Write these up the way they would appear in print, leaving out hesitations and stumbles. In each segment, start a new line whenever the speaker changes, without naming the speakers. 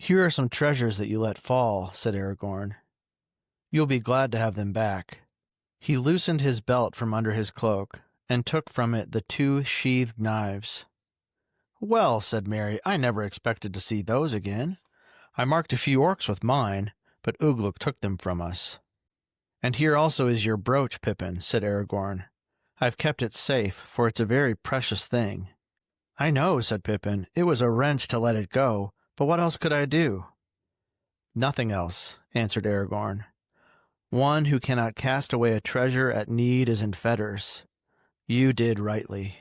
"Here are some treasures that you let fall," said Aragorn. "You'll be glad to have them back." He loosened his belt from under his cloak and took from it the 2 sheathed knives. "Well," said Merry, "I never expected to see those again. I marked a few orcs with mine, but Ugluk took them from us." "And here also is your brooch, Pippin," said Aragorn. "I've kept it safe, for it's a very precious thing." "I know," said Pippin. "It was a wrench to let it go, but what else could I do?" "Nothing else," answered Aragorn. "One who cannot cast away a treasure at need is in fetters. You did rightly."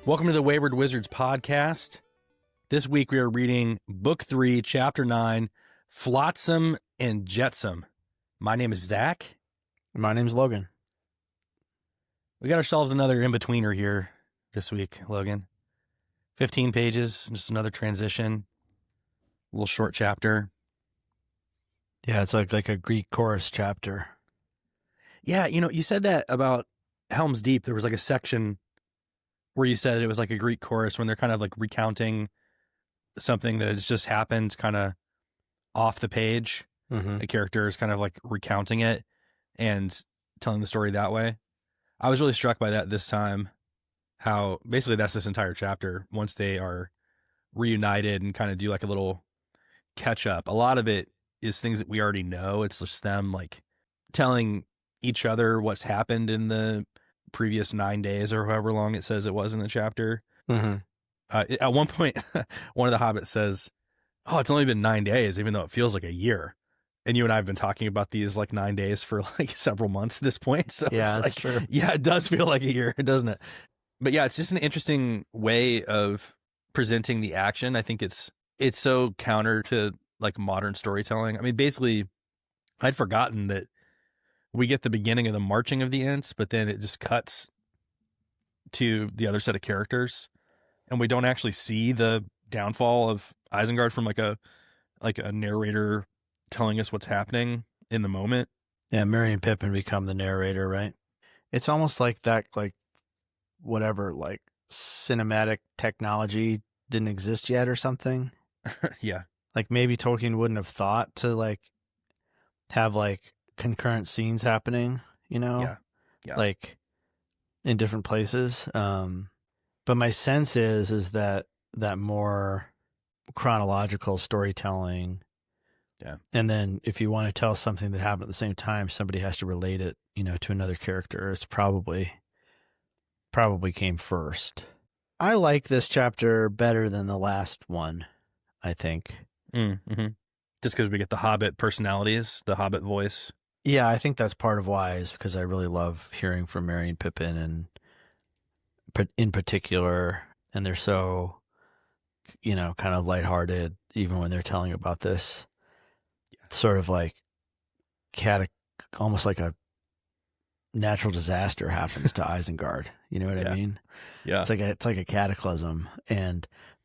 Welcome to the Wayward Wizards podcast. This week we are reading Book 3, Chapter 9, Flotsam and Jetsam. My name is Zach.
My name's Logan.
We got ourselves another in-betweener here this week, Logan. 15 pages, just another transition, a little short chapter.
Yeah, it's like a Greek chorus chapter.
Yeah, you said that about Helm's Deep. There was like a section where you said it was like a Greek chorus when they're kind of like recounting something that has just happened kind of off the page.
Mm-hmm.
A character is kind of like recounting it and telling the story that way. I was really struck by that this time, how basically that's this entire chapter. Once they are reunited and kind of do like a little catch up, a lot of it is things that we already know. It's just them like telling each other what's happened in the previous 9 days or however long it says it was in the chapter.
Mm-hmm.
At one point, one of the hobbits says, "Oh, it's only been 9 days, even though it feels like a year." And you and I have been talking about these like 9 days for like several months at this point. So
yeah,
it's
that's true.
Yeah, it does feel like a year, doesn't it? But yeah, it's just an interesting way of presenting the action. I think it's so counter to like modern storytelling. I mean, basically, I'd forgotten that we get the beginning of the marching of the Ents, but then it just cuts to the other set of characters, and we don't actually see the downfall of Isengard from like a narrator telling us what's happening in the moment.
Yeah, Merry and Pippin become the narrator, right? It's almost like that, like whatever, like cinematic technology didn't exist yet or something.
Yeah.
Like maybe Tolkien wouldn't have thought to like have like concurrent scenes happening,
Yeah.
like in different places. But my sense is that more chronological storytelling.
Yeah.
And then if you want to tell something that happened at the same time, somebody has to relate it, to another character. It's probably came first. I like this chapter better than the last one, I think.
Mm-hmm. Just because we get the Hobbit personalities, the Hobbit voice.
Yeah, I think that's part of why, is because I really love hearing from Merry and Pippin, and in particular, and they're so, kind of lighthearted, even when they're telling about this. Sort of like almost like a natural disaster happens to Isengard. You know what I mean?
Yeah.
It's like a cataclysm,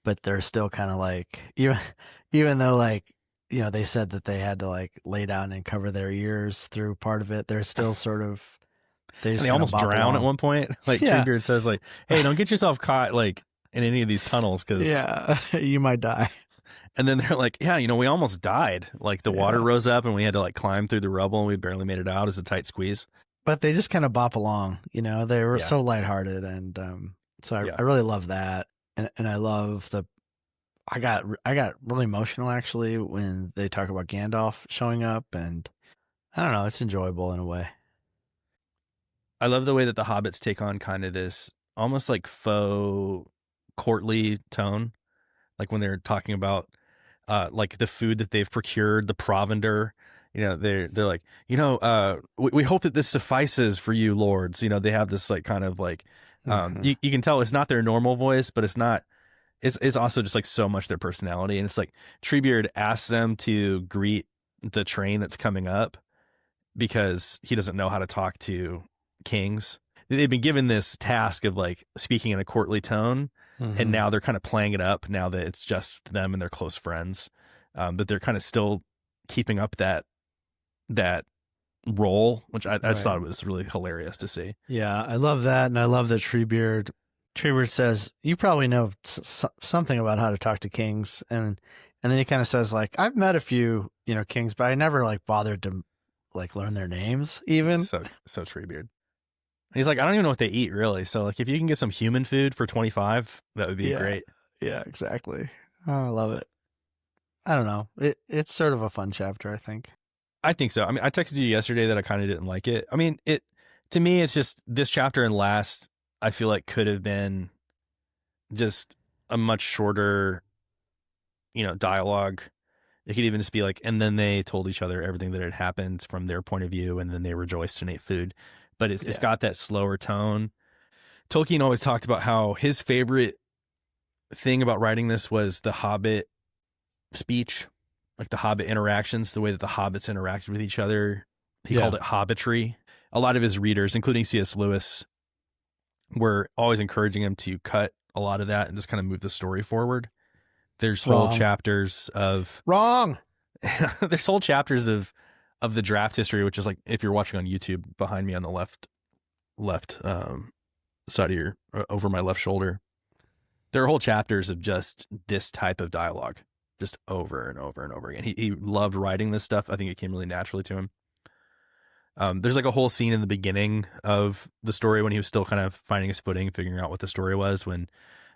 but they're still kind of like, even though like, they said that they had to like lay down and cover their ears through part of it, they're still sort of,
they almost drown at one point. Like Treebeard says like, "Hey, don't get yourself caught like in any of these tunnels, because
you might die."
And then they're like, "Yeah, we almost died. Like the water rose up and we had to like climb through the rubble and we barely made it out as a tight squeeze."
But they just kind of bop along, they were so lighthearted. And so I really love that. And I love I got really emotional actually when they talk about Gandalf showing up, and I don't know, it's enjoyable in a way.
I love the way that the hobbits take on kind of this almost like faux courtly tone. Like when they're talking about like the food that they've procured, the provender, they're like, we hope that this suffices for you, lords. They have this like kind of like, you can tell it's not their normal voice, but it's also just like so much their personality. And it's like Treebeard asks them to greet the train that's coming up because he doesn't know how to talk to kings. They've been given this task of like speaking in a courtly tone. And now they're kind of playing it up now that it's just them and their close friends. But they're kind of still keeping up that that role, which I just
Right.
thought it was really hilarious to see.
Yeah, I love that, and I love that Treebeard says, "You probably know something about how to talk to kings," and then he kind of says, like, "I've met a few, kings, but I never like bothered to like learn their names even."
So Treebeard. And he's like, I don't even know what they eat really. So like, if you can get some human food for 25, that would be great.
Yeah, exactly. Oh, I love it. I don't know. It's sort of a fun chapter, I think.
I think so. I mean, I texted you yesterday that I kind of didn't like it. I mean, to me, it's just this chapter and last, I feel like could have been just a much shorter, dialogue. It could even just be like, and then they told each other everything that had happened from their point of view, and then they rejoiced and ate food. But it's got that slower tone. Tolkien always talked about how his favorite thing about writing this was the Hobbit speech, like the Hobbit interactions, the way that the Hobbits interacted with each other. He called it hobbitry. A lot of his readers, including C.S. Lewis, were always encouraging him to cut a lot of that and just kind of move the story forward. There's whole chapters of there's whole chapters of the draft history, which is like, if you're watching on YouTube, behind me on the left side of your, over my left shoulder, there are whole chapters of just this type of dialogue, just over and over and over again. He loved writing this stuff. I think it came really naturally to him. There's like a whole scene in the beginning of the story when he was still kind of finding his footing, figuring out what the story was, when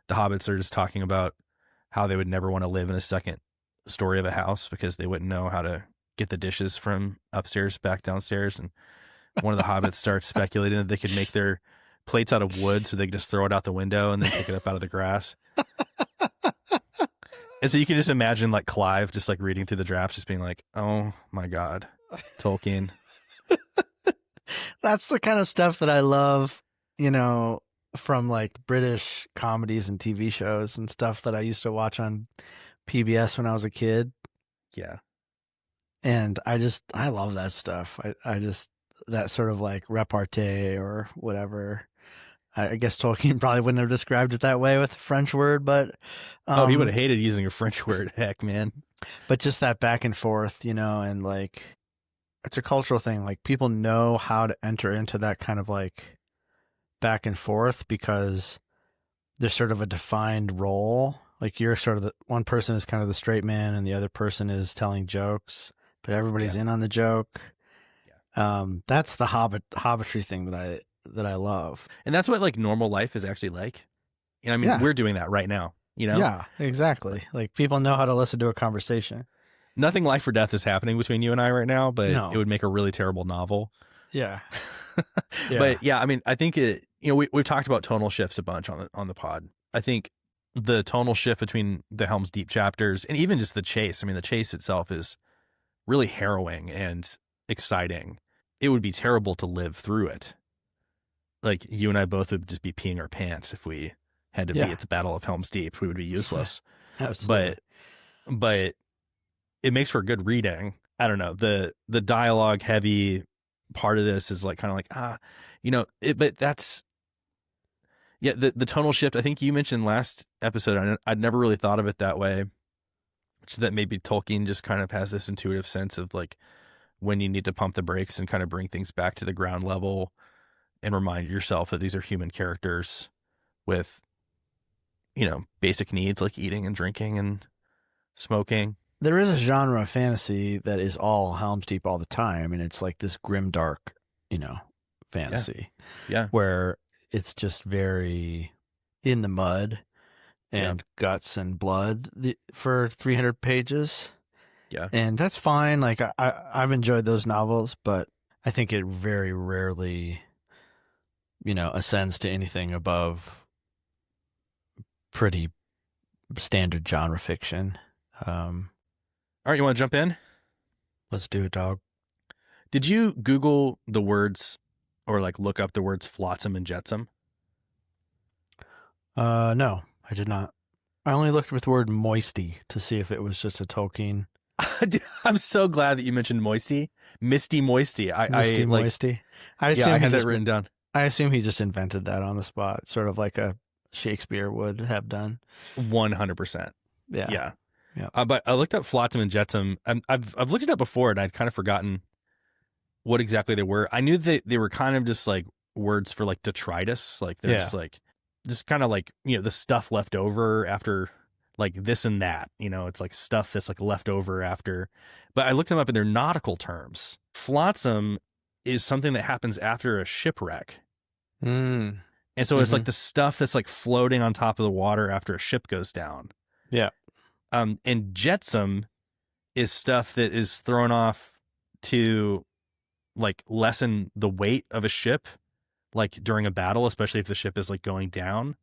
the hobbits are just talking about how they would never want to live in a second story of a house because they wouldn't know how to get the dishes from upstairs back downstairs. And one of the hobbits starts speculating that they could make their plates out of wood so they could just throw it out the window and then pick it up out of the grass. And so you can just imagine like Clive just like reading through the drafts, just being like, oh my God, Tolkien.
That's the kind of stuff that I love, from like British comedies and TV shows and stuff that I used to watch on PBS when I was a kid.
Yeah.
And I love that stuff. I just, that sort of like repartee or whatever. I guess Tolkien probably wouldn't have described it that way with a French word, but
he would have hated using a French word. Heck, man.
But just that back and forth, and like, it's a cultural thing. Like, people know how to enter into that kind of like back and forth because there's sort of a defined role. Like, you're sort of the one person is kind of the straight man and the other person is telling jokes, but everybody's in on the joke. Yeah. That's the hobbitry thing that I love.
And that's what like normal life is actually like. I mean, we're doing that right now,
Yeah, exactly. Like, people know how to listen to a conversation.
Nothing life or death is happening between you and I right now, but it would make a really terrible novel.
Yeah.
But yeah, I mean, I think we've talked about tonal shifts a bunch on the pod. I think the tonal shift between the Helm's Deep chapters and even just the chase. I mean, the chase itself is really harrowing and exciting. It would be terrible to live through it. Like, you and I both would just be peeing our pants if we had to be at the Battle of Helm's Deep. We would be useless.
Absolutely.
But it makes for good reading. I don't know. The dialogue heavy part of this is like kind of like, but that's, the tonal shift. I think you mentioned last episode, I'd never really thought of it that way, which is that maybe Tolkien just kind of has this intuitive sense of like when you need to pump the brakes and kind of bring things back to the ground level and remind yourself that these are human characters with, basic needs like eating and drinking and smoking.
There is a genre of fantasy that is all Helm's Deep all the time, and it's like this grim, dark, fantasy.
Yeah.
Where it's just very in the mud and guts and blood for 300 pages.
Yeah.
And that's fine. Like, I've enjoyed those novels, but I think it very rarely, ascends to anything above pretty standard genre fiction.
All right, you want to jump in?
Let's do it, dog.
Did you Google the words or like look up the words Flotsam and Jetsam?
No, I did not. I only looked with the word moisty to see if it was just a Tolkien.
I'm so glad that you mentioned moisty. Misty moisty.
Moisty.
I had that written down.
I assume he just invented that on the spot, sort of like a Shakespeare would have done.
100%.
Yeah.
But I looked up Flotsam and Jetsam. I've looked it up before, and I'd kind of forgotten what exactly they were. I knew that they were kind of just like words for like detritus. Like they're
Yeah.
just kind of like, the stuff left over after like this and that, it's like stuff that's like left over after. But I looked them up and they're nautical terms. Flotsam is something that happens after a shipwreck.
Mm.
And so it's like the stuff that's like floating on top of the water after a ship goes down.
Yeah.
And jetsam is stuff that is thrown off to like lessen the weight of a ship, like during a battle, especially if the ship is like going down.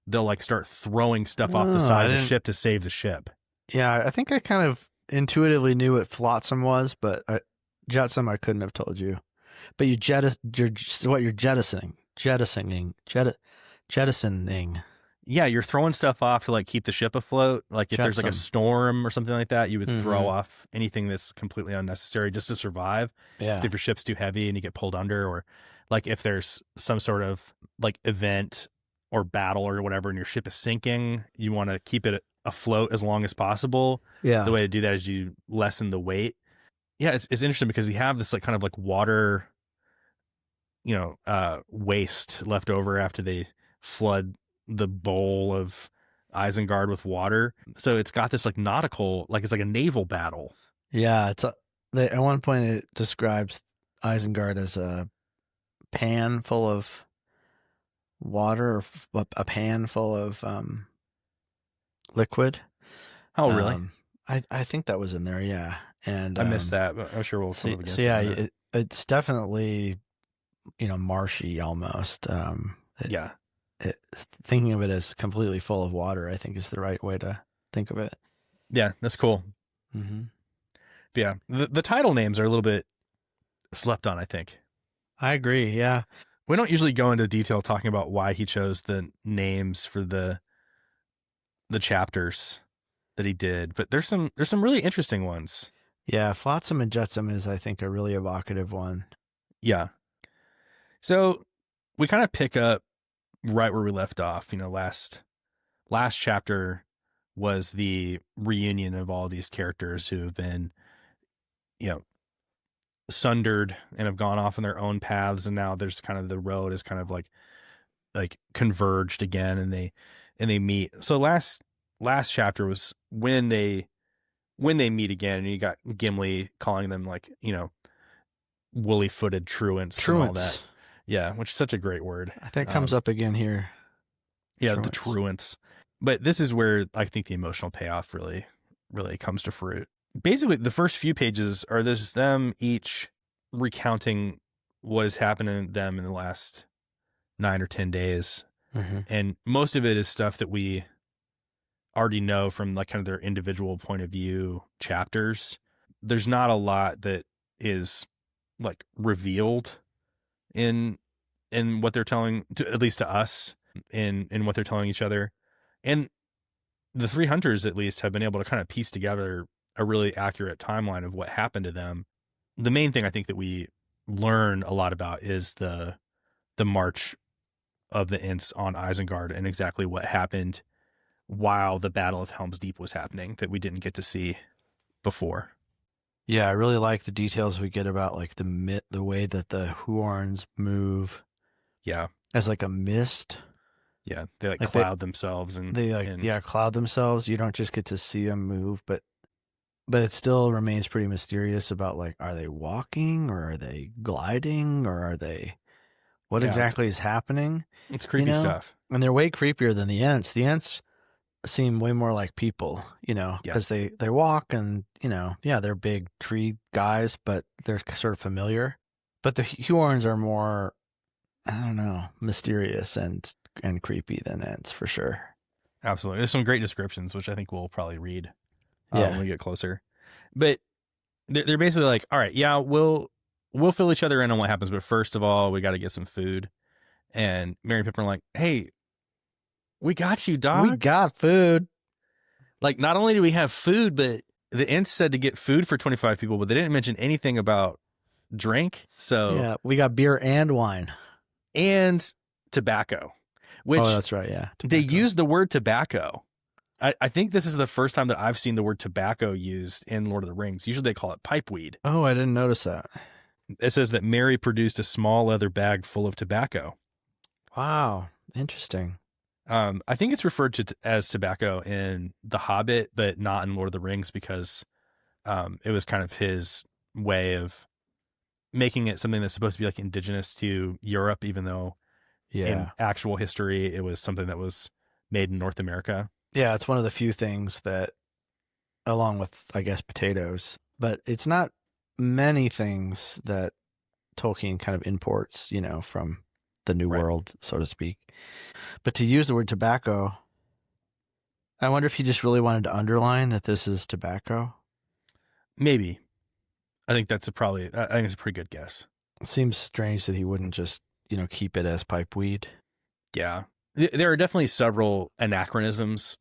They'll like start throwing stuff off the side of the ship to save the ship.
Yeah, I think I kind of intuitively knew what flotsam was, but jetsam I couldn't have told you. But you're jettisoning.
Yeah, you're throwing stuff off to like keep the ship afloat. Like if there's like a
Jetsam.
storm or something like that, you would throw off anything that's completely unnecessary just to survive.
Yeah.
If your ship's too heavy and you get pulled under, or like if there's some sort of like event or battle or whatever and your ship is sinking, you want to keep it afloat as long as possible.
Yeah.
The way to do that is you lessen the weight. Yeah, it's interesting because you have this like kind of like water, waste left over after they flood the bowl of Isengard with water. So it's got this like nautical, like it's like a naval battle.
Yeah, at one point it describes Isengard as a pan full of water, or a pan full of liquid.
Oh, really?
I think that was in there. Yeah, and
I missed that, but I'm sure we'll come up against
yeah, it's definitely marshy almost.
Yeah.
Thinking of it as completely full of water, I think, is the right way to think of it.
Yeah, that's cool.
Mm-hmm.
But yeah, the title names are a little bit slept on, I think.
I agree. Yeah,
we don't usually go into detail talking about why he chose the names for the chapters that he did, but there's some really interesting ones.
Yeah, Flotsam and Jetsam is, I think, a really evocative one.
Yeah. So we kind of pick up right where we left off. Last chapter was the reunion of all these characters who have been, sundered and have gone off on their own paths, and now there's kind of the road is kind of like converged again, and they meet. So last chapter was when they meet again, and you got Gimli calling them like woolly-footed truants and all that. Yeah, which is such a great word.
I think comes up again here.
Yeah, truants. The truants. But this is where I think the emotional payoff really comes to fruit. Basically, the first few pages are this them each recounting what has happened to them in the last 9 or 10 days.
Mm-hmm.
And most of it is stuff that we already know from like kind of their individual point of view chapters. There's not a lot that is like revealed in what they're telling, at least to us, in what they're telling each other. And the three hunters at least have been able to kind of piece together a really accurate timeline of what happened to them. The main thing I think that we learn a lot about is the march of the Ents on Isengard and exactly what happened while the Battle of Helm's Deep was happening that we didn't get to see before.
Yeah, I really like the details we get about like the way that the Huorns move.
Yeah,
as like a mist.
Yeah, they like cloud themselves, and
they cloud themselves. You don't just get to see them move, but it still remains pretty mysterious about like, are they walking or are they gliding or are they, what exactly is happening?
It's creepy stuff.
And they're way creepier than the Ents. The Ents seem way more like people, because they walk and, they're big tree guys, but they're sort of familiar. But the Huorns are more, I don't know, mysterious and creepy than Ents for sure.
Absolutely. There's some great descriptions, which I think we'll probably read when we get closer. But they're basically like, all right, yeah, we'll fill each other in on what happens, but first of all, we got to get some food. And Merry and Pippin are like, hey, we got you, dog.
We got food.
Like, not only do we have food, but the Ents said to get food for 25 people, but they didn't mention anything about drink. So
yeah, we got beer and wine.
And tobacco. Which
that's right, yeah. Tobacco.
They used the word tobacco. I think this is the first time that I've seen the word tobacco used in Lord of the Rings. Usually they call it pipeweed.
Oh, I didn't notice that.
It says that Merry produced a small leather bag full of tobacco.
Wow, interesting.
I think it's referred to as tobacco in The Hobbit, but not in Lord of the Rings because it was kind of his way of making it something that's supposed to be like indigenous to Europe, even though in actual history it was something that was made in North America.
Yeah, it's one of the few things that, along with, I guess, potatoes, but it's not many things that Tolkien kind of imports, from the New World, so to speak. But to use the word tobacco, I wonder if he just really wanted to underline that this is tobacco.
Maybe. I think I think it's a pretty good guess.
It seems strange that he wouldn't just, keep it as pipeweed.
Yeah. There are definitely several anachronisms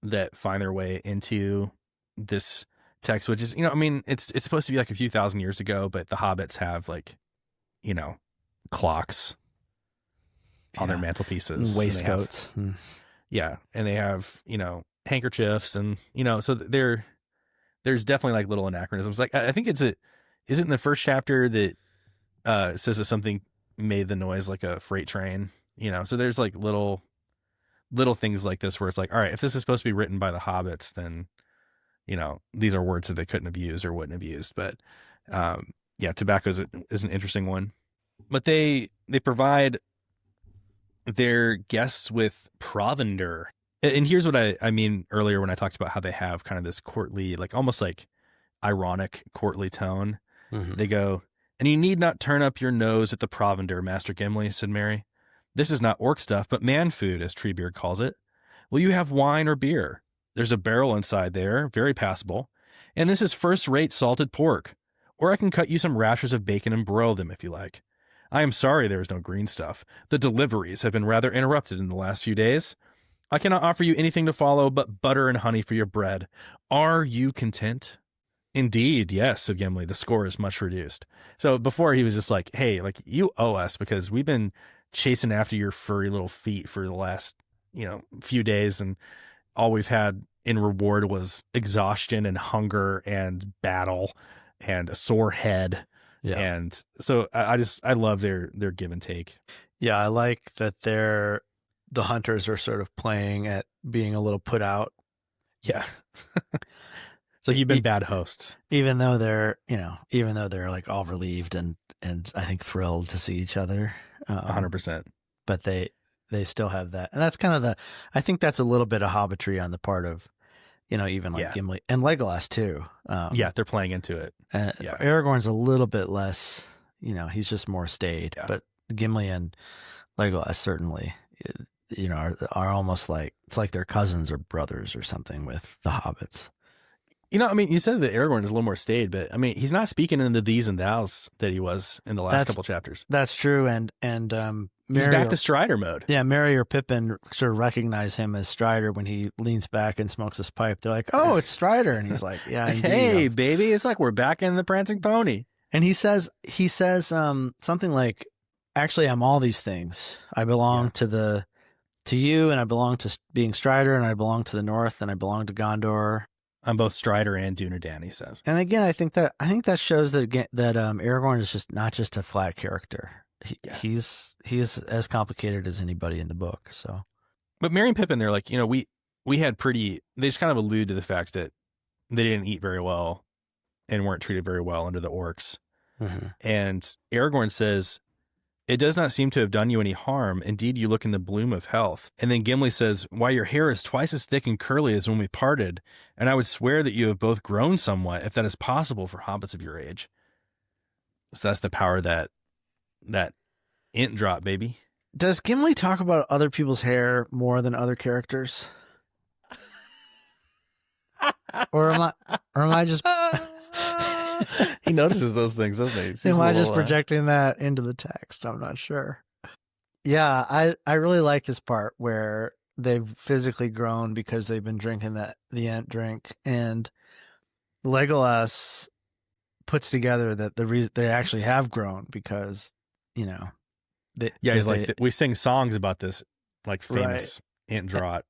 that find their way into this text, which is, it's supposed to be like a few thousand years ago, but the hobbits have like, clocks on their mantelpieces.
Waistcoats.
And they have, handkerchiefs and, so there's definitely like little anachronisms. Like I think is it in the first chapter that says that something made the noise like a freight train, so there's like little things like this where it's like, all right, if this is supposed to be written by the hobbits, then, these are words that they couldn't have used or wouldn't have used. But tobacco is an interesting one. But they provide their guests with provender. And here's what I mean earlier when I talked about how they have kind of this courtly, like almost like ironic courtly tone.
Mm-hmm.
They go, "And you need not turn up your nose at the provender, Master Gimli," said Merry. "This is not orc stuff, but man food, as Treebeard calls it. Will you have wine or beer? There's a barrel inside there, very passable. And this is first-rate salted pork. Or I can cut you some rashers of bacon and broil them if you like. I am sorry there is no green stuff. The deliveries have been rather interrupted in the last few days. I cannot offer you anything to follow but butter and honey for your bread. Are you content?" "Indeed, yes," said Gimli. "The score is much reduced." So before he was just like, "Hey, like you owe us because we've been chasing after your furry little feet for the last, few days, and all we've had in reward was exhaustion and hunger and battle and a sore head."
Yeah.
And so I love their give and take.
Yeah, I like that the hunters are sort of playing at being a little put out.
Yeah. It's like you've been bad hosts.
Even though they're like all relieved and I think thrilled to see each other.
100%.
But they still have that. And that's kind of I think that's a little bit of hobbitry on the part of, even like Gimli and Legolas too.
They're playing into it.
Aragorn's a little bit less, he's just more staid. Yeah. But Gimli and Legolas certainly, are almost like, it's like they're cousins or brothers or something with the hobbits.
You said that Aragorn is a little more staid, but he's not speaking in the these and thous that he was in the last couple chapters.
That's true. And
he's back to Strider mode.
Yeah. Merry or Pippin sort of recognize him as Strider when he leans back and smokes his pipe. They're like, "Oh, it's Strider." And he's like, "Yeah, indeed."
"Hey, baby, it's like we're back in the Prancing Pony."
And he says something like, "Actually, I'm all these things. I belong to you, and I belong to being Strider, and I belong to the North, and I belong to Gondor.
I'm both Strider and Dunedain," he says.
And again, I think that shows that Aragorn is just not just a flat character. He's as complicated as anybody in the book. So,
but Merry and Pippin, they're like, we had they just kind of allude to the fact that they didn't eat very well and weren't treated very well under the orcs.
Mm-hmm.
And Aragorn says, "It does not seem to have done you any harm. Indeed, you look in the bloom of health." And then Gimli says, "Why, your hair is twice as thick and curly as when we parted, and I would swear that you have both grown somewhat, if that is possible for hobbits of your age." So that's the power that Ent drop, baby.
Does Gimli talk about other people's hair more than other characters? or am I just
He notices those things, doesn't he?
Am I just projecting that into the text? I'm not sure. Yeah, I really like this part where they've physically grown because they've been drinking the Ent drink, and Legolas puts together that the reason they actually have grown because,
he's like, we sing songs about this, like famous Ent draught.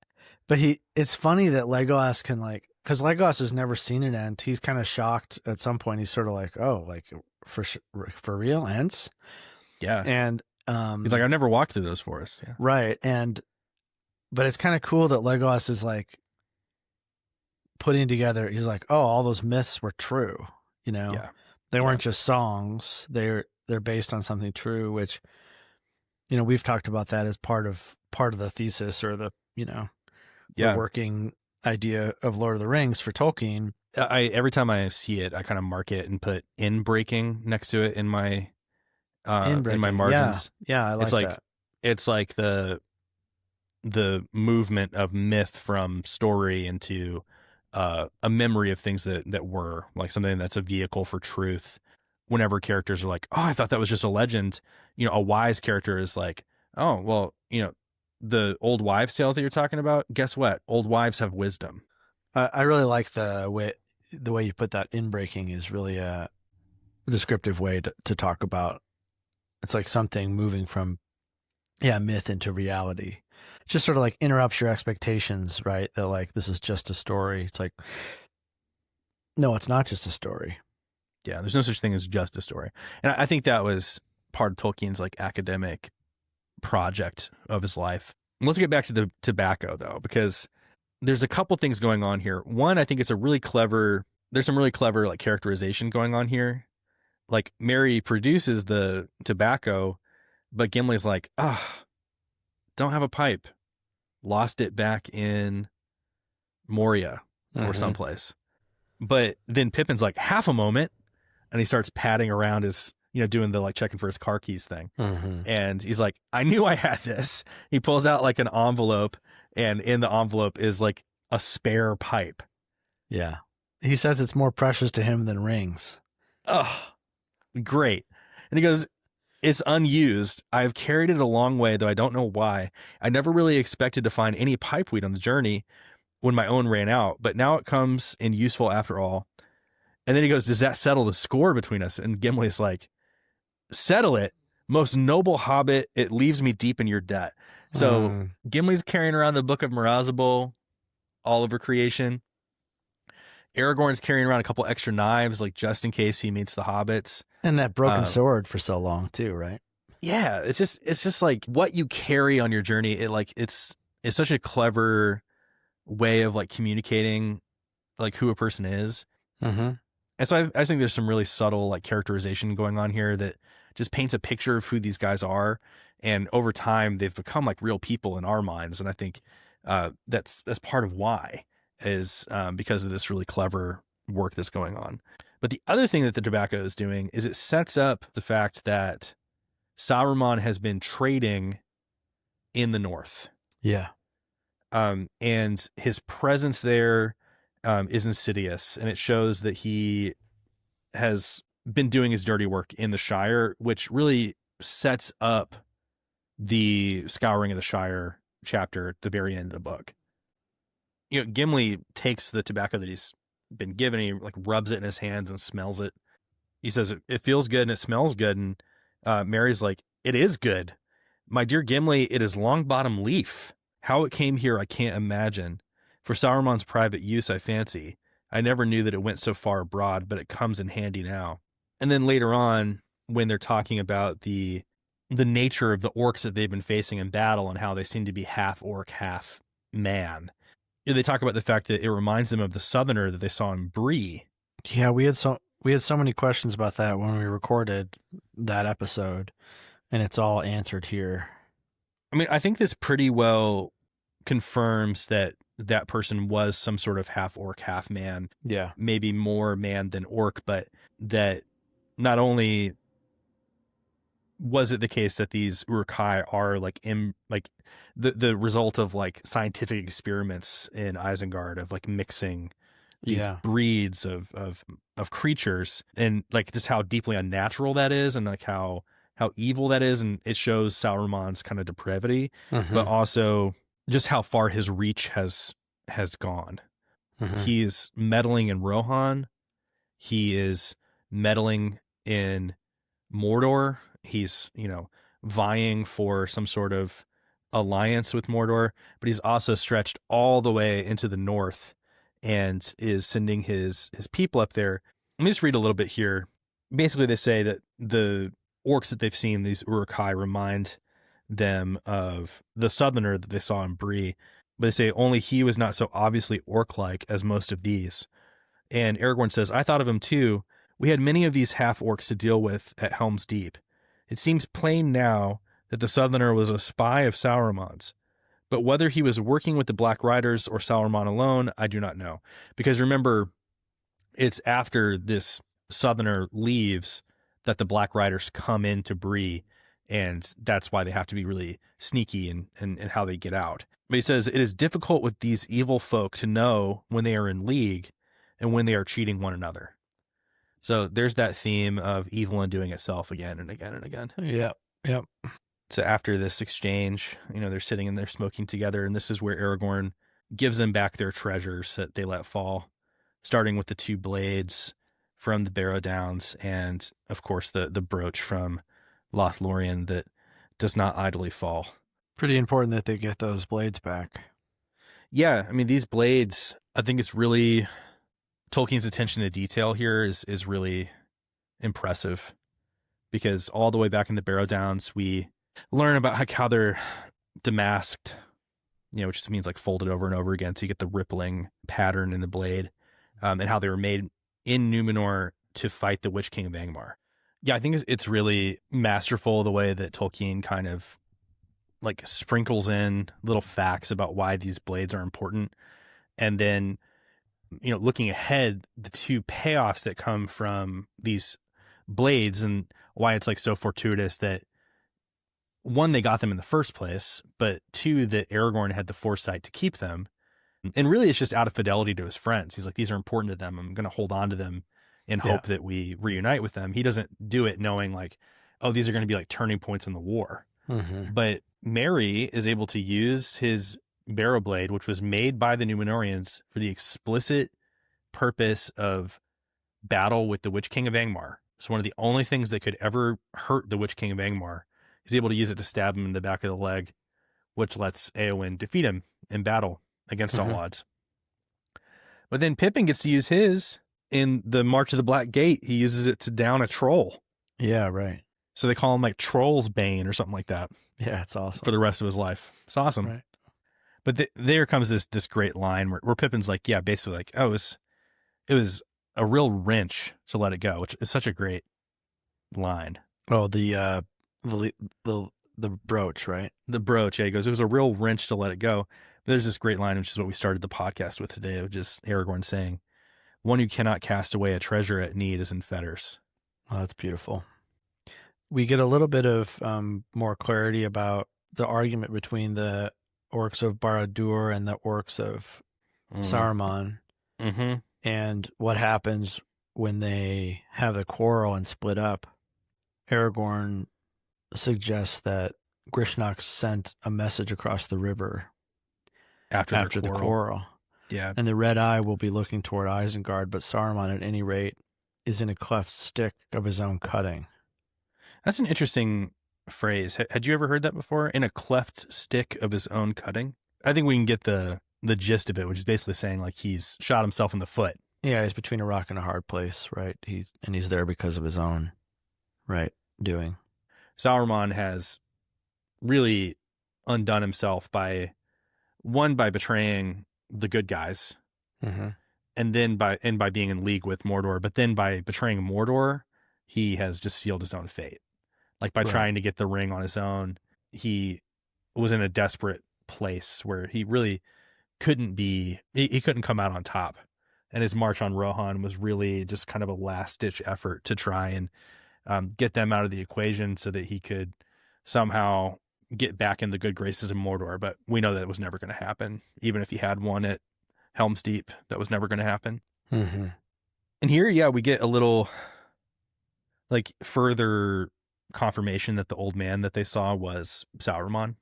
But it's funny that Legolas can because Legolas has never seen an Ent. He's kind of shocked at some point. He's sort of like, "Oh, like for real, Ents.
Yeah.
And
He's like, I've never walked through those forests. Yeah.
right, but it's kind of cool that Legolas is like putting together. He's like, oh, all those myths were true.
Yeah.
They weren't just songs. They're based on something true, which we've talked about that as part of the thesis, or the the working idea of Lord of the Rings for Tolkien.
Every time I see it, I kind of mark it and put in breaking next to it in my margins.
Yeah, I like that.
It's like the movement of myth from story into a memory of things that were, like something that's a vehicle for truth. Whenever characters are like, oh, I thought that was just a legend, a wise character is like, oh, well, the old wives' tales that you're talking about, guess what? Old wives have wisdom.
I really like the way you put that. In breaking is really a descriptive way to talk about. It's like something moving from myth into reality. It just sort of like interrupts your expectations, right? That like, this is just a story. It's like, no, it's not just a story.
Yeah, there's no such thing as just a story. And I think that was part of Tolkien's like academic project of his life. Let's get back to the tobacco though, because there's a couple things going on here. One, I think it's there's some really clever like characterization going on here. Like Merry produces the tobacco, but Gimli's like, don't have a pipe. Lost it back in Moria or someplace. But then Pippin's like, half a moment. And he starts patting around his, doing the like checking for his car keys thing. And he's like, I knew I had this. He pulls out like an envelope, and in the envelope is like a spare pipe.
Yeah. He says it's more precious to him than rings.
Oh, great. And he goes, it's unused. I've carried it a long way, though I don't know why. I never really expected to find any pipe weed on the journey when my own ran out, but now it comes in useful after all. And then he goes, does that settle the score between us? And Gimli's like, settle it, most noble hobbit, it leaves me deep in your debt. So Gimli's carrying around the Book of Mirazabul all over creation. Aragorn's carrying around a couple extra knives, like just in case he meets the hobbits.
And that broken sword for so long too, right?
Yeah, it's just like what you carry on your journey. It's such a clever way of like communicating like who a person is. And so I think there's some really subtle like characterization going on here that just paints a picture of who these guys are. And over time, they've become like real people in our minds. And I think that's part of why is because of this really clever work that's going on. But the other thing that the tobacco is doing is it sets up the fact that Saruman has been trading in the north.
Yeah.
And his presence there is insidious, and it shows that he has been doing his dirty work in the Shire, which really sets up the Scouring of the Shire chapter at the very end of the book. Gimli takes the tobacco that he's been given, he like rubs it in his hands and smells it. He says it feels good and it smells good, and Mary's like, it is good. My dear Gimli, it is Longbottom leaf. How it came here I can't imagine. For Saruman's private use, I fancy. I never knew that it went so far abroad, but it comes in handy now. And then later on, when they're talking about the nature of the orcs that they've been facing in battle and how they seem to be half orc, half man, they talk about the fact that it reminds them of the southerner that they saw in Bree.
Yeah, we had so many questions about that when we recorded that episode, and it's all answered here.
I mean, I think this pretty well confirms that person was some sort of half orc, half man.
Yeah.
Maybe more man than orc, but that not only was it the case that these Uruk-hai are like the result of like scientific experiments in Isengard of like mixing these breeds of creatures, and like just how deeply unnatural that is, and like how evil that is, and it shows Saruman's kind of depravity, but also just how far his reach has gone. He is meddling in Rohan. He is meddling in Mordor. He's, vying for some sort of alliance with Mordor, but he's also stretched all the way into the north and is sending his people up there. Let me just read a little bit here. basically they say that the orcs that they've seen, these Uruk-hai, remind them of the southerner that they saw in Bree, but they say only he was not so obviously orc-like as most of these. And Aragorn says, I thought of him too. We had many of these half-orcs to deal with at Helm's Deep. It seems plain now that the southerner was a spy of Sauron's. But whether he was working with the Black Riders or Saruman alone, I do not know. Because remember, it's after this southerner leaves that the Black Riders come into Bree, and that's why they have to be really sneaky in how they get out. But he says, it is difficult with these evil folk to know when they are in league and when they are cheating one another. So there's that theme of evil undoing itself again and again and again.
Yep.
So after this exchange, they're sitting in there smoking together, and this is where Aragorn gives them back their treasures that they let fall, starting with the 2 blades from the Barrow Downs and, of course, the brooch from Lothlorien that does not idly fall.
Pretty important that they get those blades back.
Yeah, I mean, these blades, I think it's really, Tolkien's attention to detail here is really impressive, because all the way back in the Barrow Downs, we learn about how they're damasked, which just means like folded over and over again, so you get the rippling pattern in the blade, and how they were made in Numenor to fight the Witch King of Angmar. Yeah, I think it's really masterful the way that Tolkien kind of like sprinkles in little facts about why these blades are important. And then, looking ahead, the 2 payoffs that come from these blades and why it's like so fortuitous that 1, they got them in the first place, but 2, that Aragorn had the foresight to keep them. And really it's just out of fidelity to his friends. He's like, these are important to them. I'm going to hold on to them in hope that we reunite with them. He doesn't do it knowing like, oh, these are going to be like turning points in the war.
Mm-hmm.
But Merry is able to use his barrow blade, which was made by the Númenóreans for the explicit purpose of battle with the Witch King of Angmar. So one of the only things that could ever hurt the Witch King of Angmar, he's able to use it to stab him in the back of the leg, which lets Éowyn defeat him in battle against all odds. But then Pippin gets to use his in the March of the Black Gate. He uses it to down a troll.
Yeah, right.
So they call him like Troll's Bane or something like that.
Yeah, it's awesome.
For the rest of his life. It's awesome. Right. But there comes this great line where Pippin's like, yeah, basically like, oh, it was a real wrench to let it go, which is such a great line.
Oh, the brooch, right?
The brooch, yeah. He goes, it was a real wrench to let it go. But there's this great line, which is what we started the podcast with today, of just Aragorn saying, one who cannot cast away a treasure at need is in fetters.
Oh, that's beautiful. We get a little bit of more clarity about the argument between the orcs of Barad-dûr and the orcs of Saruman, and what happens when they have the quarrel and split up. Aragorn suggests that Grishnak sent a message across the river after the quarrel.
Yeah.
And the Red Eye will be looking toward Isengard, but Saruman, at any rate, is in a cleft stick of his own cutting.
That's an interesting phrase. Had you ever heard that before? In a cleft stick of his own cutting? I think we can get the gist of it, which is basically saying like he's shot himself in the foot.
Yeah, he's between a rock and a hard place, right? He's there because of his own doing.
Saruman has really undone himself by betraying the good guys, and then by being in league with Mordor. But then by betraying Mordor, he has just sealed his own fate. Like by trying to get the ring on his own, he was in a desperate place where he really couldn't he couldn't come out on top. And his march on Rohan was really just kind of a last-ditch effort to try and get them out of the equation so that he could somehow get back in the good graces of Mordor. But we know that it was never going to happen. Even if he had won at Helm's Deep, that was never going to happen.
Mm-hmm.
And here, we get a little like further confirmation that the old man that they saw was Saruman.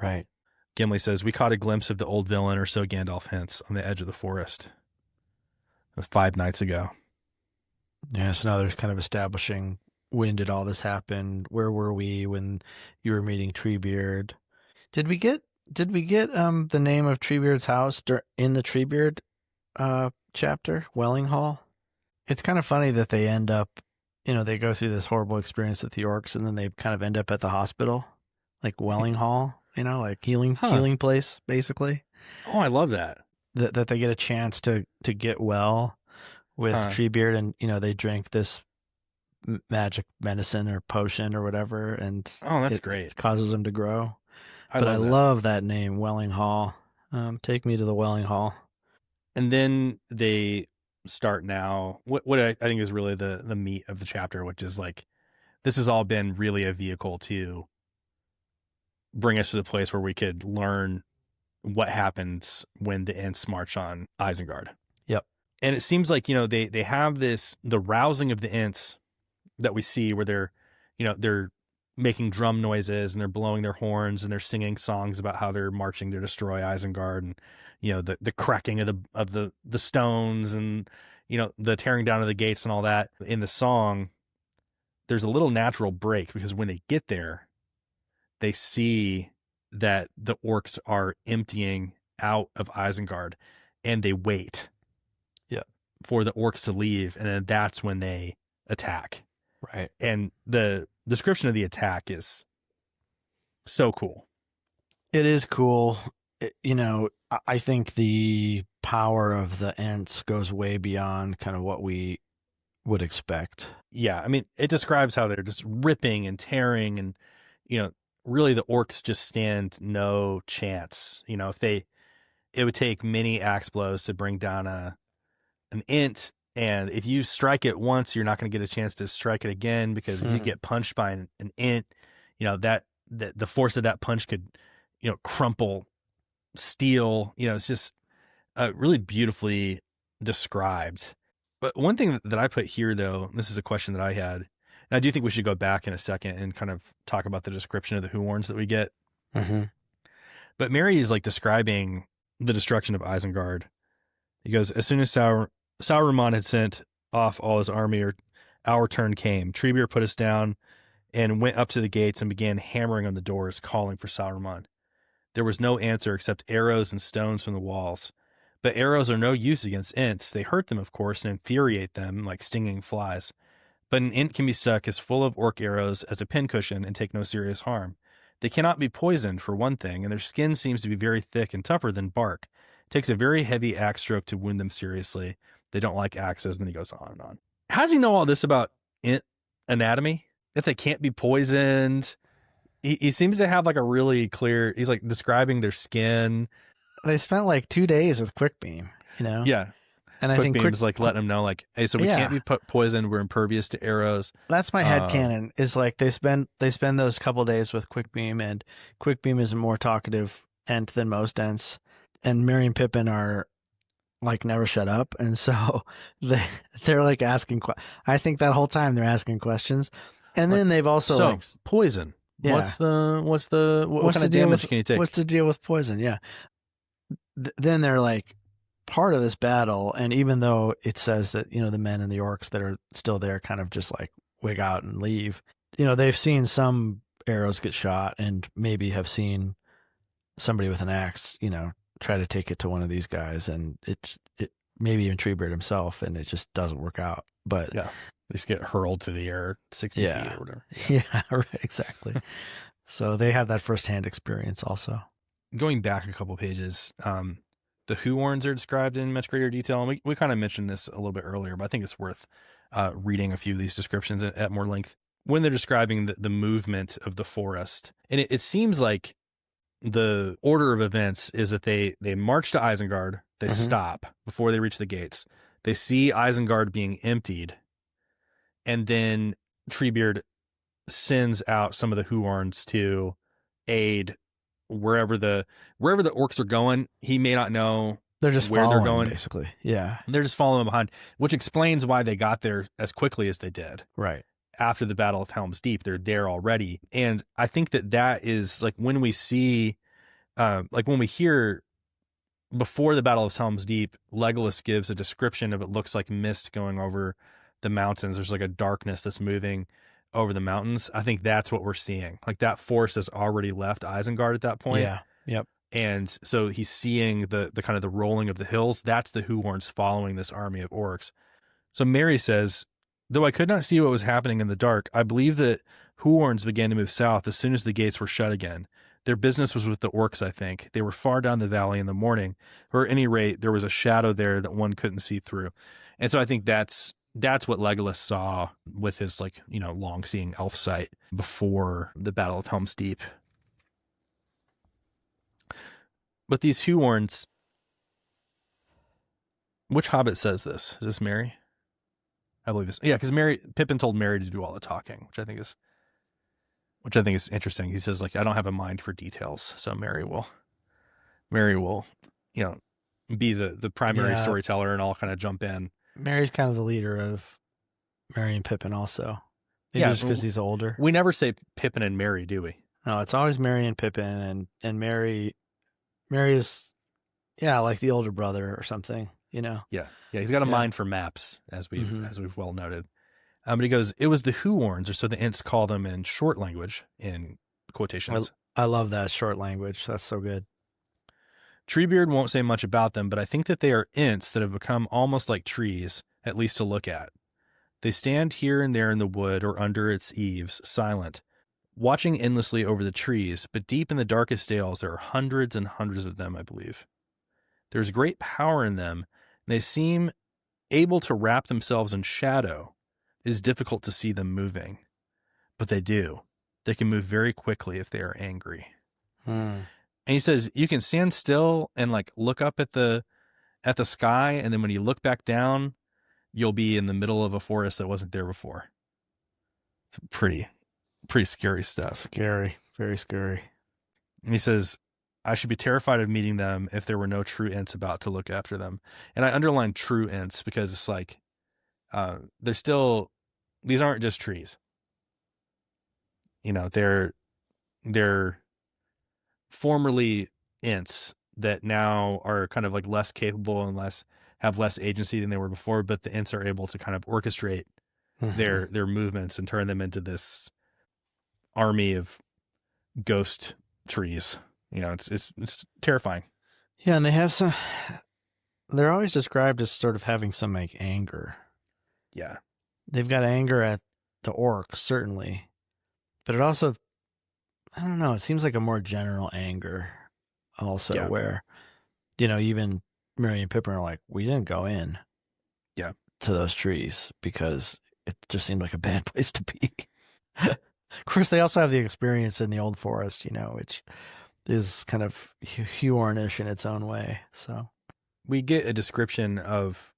Right.
Gimli says, we caught a glimpse of the old villain, or so Gandalf hints, on the edge of the forest. 5 nights ago.
Yeah, so now there's kind of establishing when did all this happen? Where were we when you were meeting Treebeard? Did we get the name of Treebeard's house in the Treebeard chapter, Welling Hall? It's kind of funny that they end up they go through this horrible experience with the orcs, and then they kind of end up at the hospital, like Welling Hall, like healing place, basically.
Oh, I love that.
That they get a chance to get well with Treebeard, and they drink this magic medicine or potion or whatever, and
that's great.
It causes them to grow.
I
love that name, Welling Hall. Take me to the Welling Hall.
And then they start now what I think is really the meat of the chapter, which is like, this has all been really a vehicle to bring us to the place where we could learn what happens when the Ents march on Isengard.
Yep.
And it seems like, they have the rousing of the Ents that we see where they're making drum noises and they're blowing their horns and they're singing songs about how they're marching to destroy Isengard, and the cracking of the stones and the tearing down of the gates and all that. In the song, there's a little natural break, because when they get there, they see that the orcs are emptying out of Isengard, and they wait for the orcs to leave, and then that's when they attack.
Right.
And the description of the attack is so cool.
It is cool. I think the power of the Ents goes way beyond kind of what we would expect.
Yeah. I mean, it describes how they're just ripping and tearing, and, really the orcs just stand no chance. It would take many axe blows to bring down an Ent. And if you strike it once, you're not going to get a chance to strike it again, because if you get punched by an Ent, that the force of that punch could, crumple steel. It's just really beautifully described. But one thing that I put here, though, this is a question that I had, and I do think we should go back in a second and kind of talk about the description of the Huorns that we get.
Mm-hmm.
But Merry is like describing the destruction of Isengard. He goes, as soon as Saruman had sent off all his army, our turn came. Treebeard put us down and went up to the gates and began hammering on the doors, calling for Saruman. There was no answer except arrows and stones from the walls. But arrows are no use against Ents. They hurt them, of course, and infuriate them like stinging flies. But an Ent can be stuck as full of orc arrows as a pincushion and take no serious harm. They cannot be poisoned, for one thing, and their skin seems to be very thick and tougher than bark. It takes a very heavy axe stroke to wound them seriously. They don't like axes. And then he goes on and on. How does he know all this about Ent anatomy? That they can't be poisoned? He seems to have like a really clear, he's like describing their skin.
They spent like 2 days with Quickbeam,
Yeah.
And I think
Quickbeam's like letting them know, like, hey, so we can't be poisoned. We're impervious to arrows.
That's my headcanon, is like they spend those couple days with Quickbeam, and Quickbeam is a more talkative Ent than most Ents. And Merry and Pippin are like never shut up, and so they're like asking. I think that whole time they're asking questions, and then they've also
poison.
Yeah.
What's what kind of damage can you take?
What's the deal with poison? Yeah. Then they're like part of this battle, and even though it says that the men and the orcs that are still there kind of just like wig out and leave, they've seen some arrows get shot, and maybe have seen somebody with an axe, try to take it to one of these guys, and it maybe even Treebeard himself, and it just doesn't work out. But
yeah, they just get hurled to the air 60 feet or whatever.
Yeah, right, exactly. So they have that firsthand experience also.
Going back a couple pages, the Huorns are described in much greater detail, and we kind of mentioned this a little bit earlier, but I think it's worth reading a few of these descriptions at more length. When they're describing the movement of the forest, and it seems like the order of events is that they march to Isengard, they stop before they reach the gates, they see Isengard being emptied, and then Treebeard sends out some of the Huorns to aid wherever the orcs are going. He may not know
they're just
where they're going,
basically. Yeah,
they're just following behind, which explains why they got there as quickly as they did.
Right.
After the Battle of Helm's Deep, they're there already. And I think that is like when we see, like when we hear before the Battle of Helm's Deep, Legolas gives a description of it looks like mist going over the mountains. There's like a darkness that's moving over the mountains. I think that's what we're seeing. Like that force has already left Isengard at that point.
Yeah. Yep.
And so he's seeing the kind of the rolling of the hills. That's the Huorns following this army of orcs. So Merry says, Though I could not see what was happening in the dark, I believe that Huorns began to move south as soon as the gates were shut again. Their business was with the orcs, I think. They were far down the valley in the morning, or at any rate, there was a shadow there that one couldn't see through. And so I think that's what Legolas saw with his, like, you know, long-seeing elf sight before the Battle of Helm's Deep. But these Huorns, which hobbit says this? Is this Merry? I believe it's, yeah, because Pippin told Merry to do all the talking, which I think is interesting. He says, like, I don't have a mind for details, so Merry will, you know, be the primary storyteller, and I'll kind of jump in.
Merry's kind of the leader of Merry and Pippin also. Maybe just because he's older.
We never say Pippin and Merry, do we?
No, it's always Merry and Pippin, and Merry is, like the older brother or something, you know?
Yeah. He's got a mind for maps, as we've well noted. But he goes, it was the Huorns, or so the Ents call them in short language, in quotations.
I love that short language. That's so good.
Treebeard won't say much about them, but I think that they are Ents that have become almost like trees, at least to look at. They stand here and there in the wood or under its eaves, silent, watching endlessly over the trees, but deep in the darkest dales there are hundreds and hundreds of them, I believe. There's great power in them, and they seem able to wrap themselves in shadow. It is difficult to see them moving, but they do. They can move very quickly if they are angry. And he says, you can stand still and, like, look up at the sky, and then when you look back down, you'll be in the middle of a forest that wasn't there before. Pretty scary stuff.
Scary. Very scary.
And he says, I should be terrified of meeting them if there were no true Ents about to look after them. And I underline true Ents because it's like, these aren't just trees. You know, they're formerly Ents that now are kind of like less capable and have less agency than they were before, but the Ents are able to kind of orchestrate their movements and turn them into this army of ghost trees. You know, it's terrifying.
Yeah, and they're always described as sort of having some, like, anger.
Yeah.
They've got anger at the orcs, certainly. But it also, I don't know, it seems like a more general anger also, where, you know, even Merry and Pippin are like, we didn't go in to those trees because it just seemed like a bad place to be. Of course, they also have the experience in the Old Forest, you know, which is kind of Huornish in its own way. So
we get a description of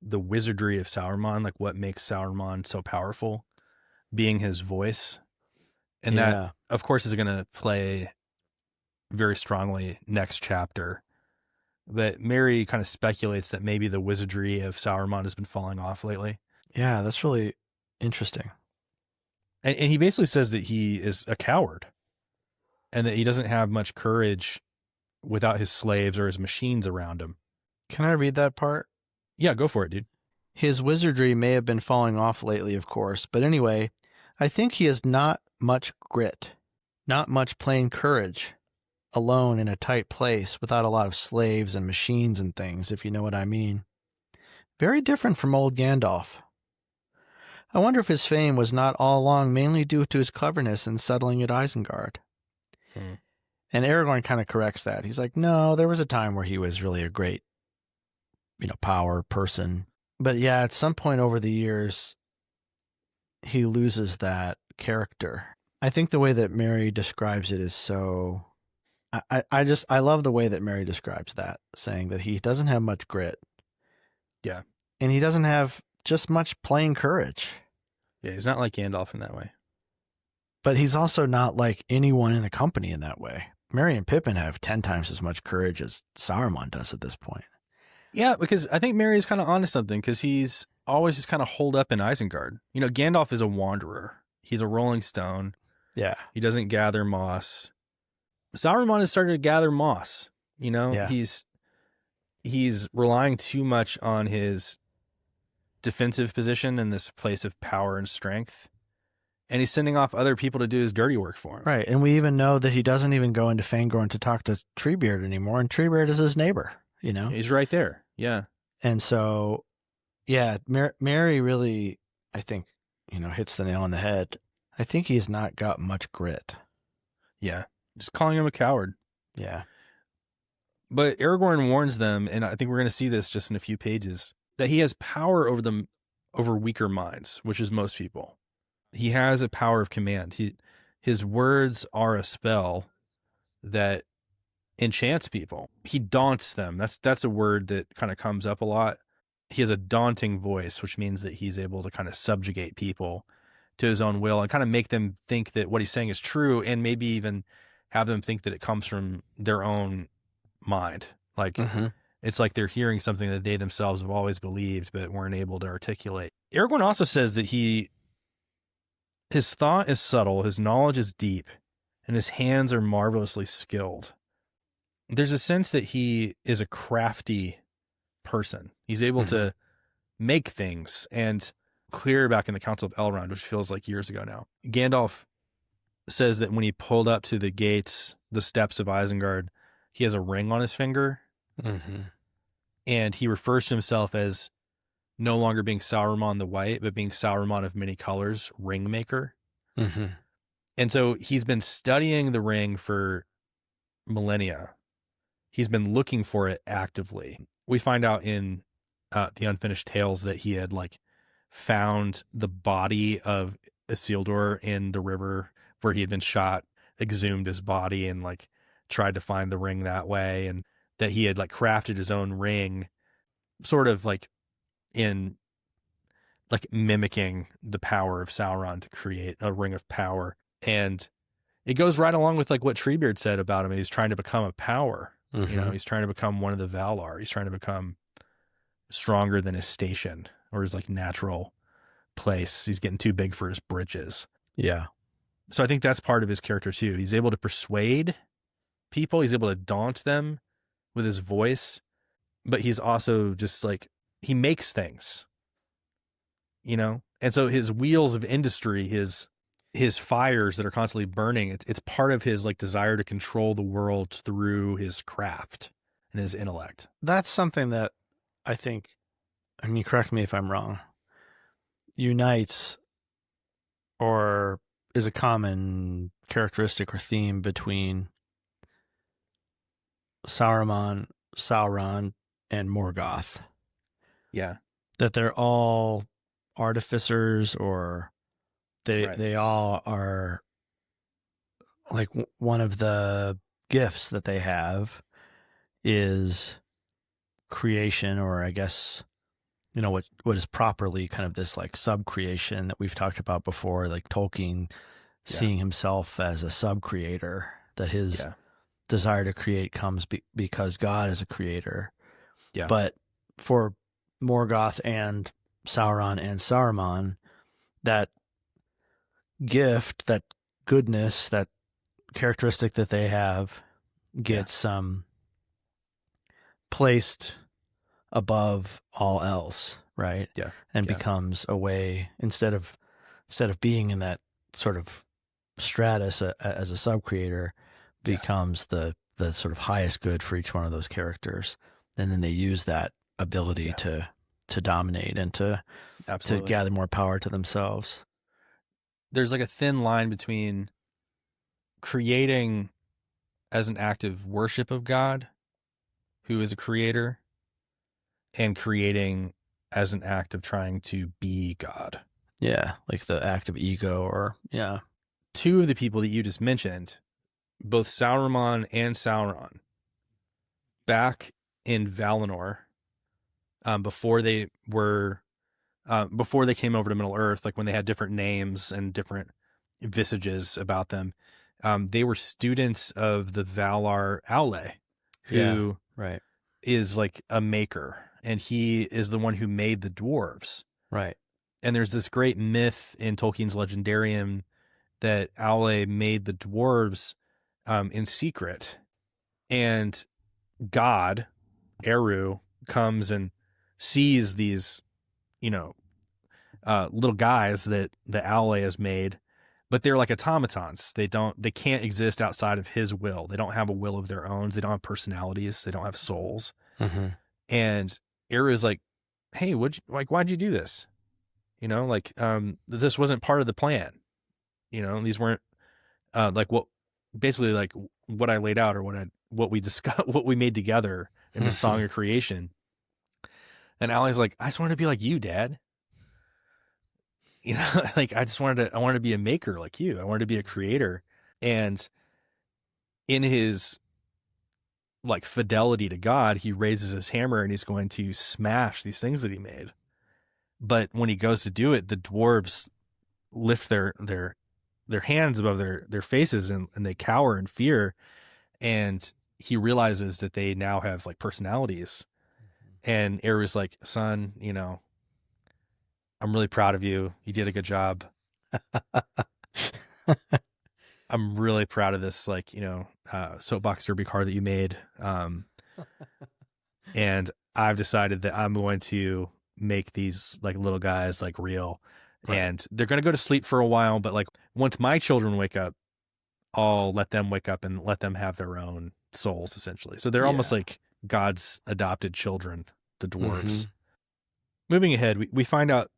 the wizardry of Saruman, like what makes Saruman so powerful, being his voice. And that, of course, is going to play very strongly next chapter. But Merry kind of speculates that maybe the wizardry of Saruman has been falling off lately.
Yeah, that's really interesting.
And he basically says that he is a coward and that he doesn't have much courage without his slaves or his machines around him.
Can I read that part?
Yeah, go for it, dude.
His wizardry may have been falling off lately, of course, but anyway, I think he has not much grit, not much plain courage, alone in a tight place without a lot of slaves and machines and things, if you know what I mean. Very different from old Gandalf. I wonder if his fame was not all along mainly due to his cleverness in settling at Isengard. And Aragorn kind of corrects that. He's like, no, there was a time where he was really a great, you know, power person. But yeah, at some point over the years, he loses that character. I think the way that Merry describes it is so... I love the way that Merry describes that, saying that he doesn't have much grit.
Yeah.
And he doesn't have just much plain courage.
Yeah, he's not like Gandalf in that way.
But he's also not like anyone in the company in that way. Merry and Pippin have 10 times as much courage as Saruman does at this point.
Yeah, because I think Merry is kind of onto something, because he's always just kind of holed up in Isengard. You know, Gandalf is a wanderer. He's a rolling stone.
Yeah.
He doesn't gather moss. Saruman has started to gather moss. You know, he's relying too much on his defensive position in this place of power and strength. And he's sending off other people to do his dirty work for him.
Right. And we even know that he doesn't even go into Fangorn to talk to Treebeard anymore. And Treebeard is his neighbor, you know?
He's right there. Yeah.
And so, yeah, Merry really I think, hits the nail on the head. I think he's not got much grit.
Yeah. Just calling him a coward.
Yeah.
But Aragorn warns them, and I think we're going to see this just in a few pages, that he has power over them, over weaker minds, which is most people. He has a power of command. His words are a spell that enchants people. He daunts them. That's a word that kind of comes up a lot. He has a daunting voice, which means that he's able to kind of subjugate people to his own will and kind of make them think that what he's saying is true, and maybe even have them think that it comes from their own mind. Like, it's like they're hearing something that they themselves have always believed but weren't able to articulate. Aragorn also says that his thought is subtle, his knowledge is deep, and his hands are marvelously skilled. There's a sense that he is a crafty person. He's able to make things. And clear back in the Council of Elrond, which feels like years ago now, Gandalf says that when he pulled up to the gates, the steps of Isengard, he has a ring on his finger. And he refers to himself as no longer being Saruman the White, but being Saruman of many colors, ring maker. And so he's been studying the ring for millennia. He's been looking for it actively. We find out in the Unfinished Tales that he had found the body of Isildur in the river where he had been shot, exhumed his body, and tried to find the ring that way, and that he had crafted his own ring, sort of in mimicking the power of Sauron to create a ring of power. And it goes right along with what Treebeard said about him. He's trying to become a power. He's trying to become one of the Valar. He's trying to become stronger than his station or his natural place. He's getting too big for his britches.
Yeah.
So I think that's part of his character too. He's able to persuade people. He's able to daunt them with his voice, but he's also just he makes things, and so his wheels of industry, his fires that are constantly burning, it's part of his desire to control the world through his craft and his intellect.
That's something that I think, and you correct me if I'm wrong, unites or is a common characteristic or theme between Sauron, and Morgoth.
Yeah.
That they're all artificers, or they all are one of the gifts that they have is creation, or I guess, what is properly kind of this sub-creation that we've talked about before, Tolkien seeing himself as a sub-creator, that his desire to create comes because God is a creator. Yeah. But for Morgoth and Sauron and Saruman, that gift, that goodness, that characteristic that they have gets placed above all else, right? Yeah. And becomes a way, instead of being in that sort of stratus as a sub-creator, becomes the sort of highest good for each one of those characters. And then they use that ability to dominate and to gather more power to themselves.
There's a thin line between creating as an act of worship of God, who is a creator, and creating as an act of trying to be God.
Yeah, the act of ego, or
Two of the people that you just mentioned, both Saruman and Sauron, back in Valinor, before they came over to Middle Earth, when they had different names and different visages about them, they were students of the Valar Aule, who is a maker, and he is the one who made the dwarves. Right. And there's this great myth in Tolkien's Legendarium that Aule made the dwarves in secret, and God, Eru, comes and sees these, little guys that the Aule has made, but they're like automatons. They can't exist outside of his will. They don't have a will of their own. They don't have personalities. They don't have souls. And Eru is like, hey, why'd you do this? You know, like this wasn't part of the plan. You know, these weren't like what basically like what I laid out or what we discussed, what we made together in the song of creation. And Allie's like, I just wanted to be like you, Dad. You know, like I wanted to be a maker like you. I wanted to be a creator. And in his like fidelity to God, he raises his hammer and he's going to smash these things that he made. But when he goes to do it, the dwarves lift their hands above their faces and they cower in fear. And he realizes that they now have like personalities. And Eru's like, son, you know, I'm really proud of you. You did a good job. I'm really proud of this, like, you know, soapbox derby car that you made. And I've decided that I'm going to make these like little guys like real. Right. And they're going to go to sleep for a while. But like once my children wake up, I'll let them wake up and let them have their own souls, essentially. So they're almost like God's adopted children, the dwarves. Moving ahead, we find out